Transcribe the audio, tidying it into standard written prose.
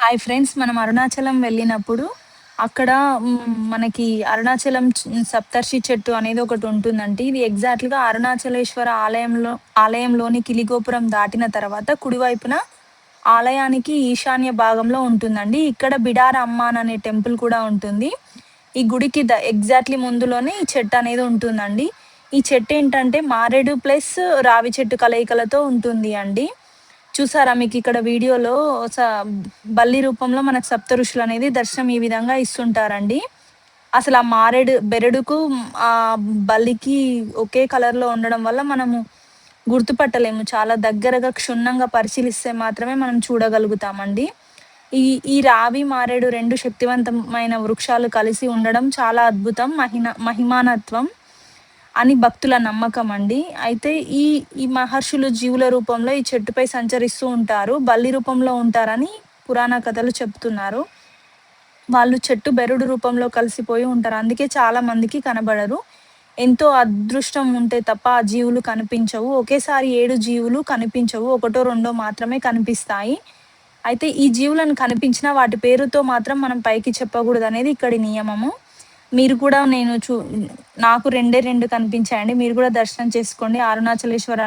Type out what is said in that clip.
Hi friends. మనం అరుణాచలం వెళ్ళినప్పుడు అక్కడ మనకి అరుణాచలం సప్తర్షి చెట్టు అనేది ఒకటుంటుందండి. ఇది ఎగ్జాక్ట్‌గా అరుణాచలేశ్వర ఆలయంలోని కిలిగోపురం దాటిన తర్వాత కుడివైపున ఆలయానికి ఈశాన్య భాగంలో ఉంటుందండి. ఇక్కడ బిడార అమ్మాన్ అనే టెంపుల్ కూడా ఉంటుంది. ఈ గుడికి ఎగ్జాక్ట్‌లీ ముందులోనే ఈ చెట్టనేది ఉంటుందండి. ఈ చెట్టేంటంటే మారేడు ప్లస్ రావి చెట్టు కలయికలతో ఉంటుంది అండి. చూసారా మీకిక్కడ వీడియోలో స బల్లి రూపంలో మనకు సప్త ఋషులనేది దర్శనం ఈ విధంగా ఇస్తుంటారండి. అసలు ఆ మారేడు బెరడుకు బల్లికి ఒకే కలర్‌లో ఉండడం వల్ల మనము గుర్తుపట్టలేము. చాలా దగ్గరగా క్షుణ్ణంగా పరిశీలిస్తే మాత్రమే మనం చూడగలుగుతామండి. ఈ ఈ రావి, మారేడు 2 శక్తివంతమైన వృక్షాలు కలిసి ఉండడం చాలా అద్భుతం. మహిమానత్వం అని భక్తుల నమ్మకమండి. అయితే ఈ ఈ మహర్షులు జీవుల రూపంలో ఈ చెట్టుపై సంచరిస్తూ ఉంటారు. బల్లి రూపంలో ఉంటారని పురాణ కథలు చెప్తున్నారు. వాళ్ళు చెట్టు బెరడు రూపంలో కలిసిపోయి ఉంటారు. అందుకే చాలా మందికి కనబడరు. ఎంతో అదృష్టం ఉంటే తప్ప ఆ జీవులు కనిపించవు. ఒకేసారి 7 జీవులు కనిపించవు. ఒకటో, రెండో మాత్రమే కనిపిస్తాయి. అయితే ఈ జీవులను కనిపించినా వాటి పేరుతో మాత్రం మనం పైకి చెప్పకూడదనేది ఇక్కడి నియమము. మీరు కూడా నాకు 2 కనిపించాయండి. మీరు కూడా దర్శనం చేసుకోండి. అరుణాచలేశ్వర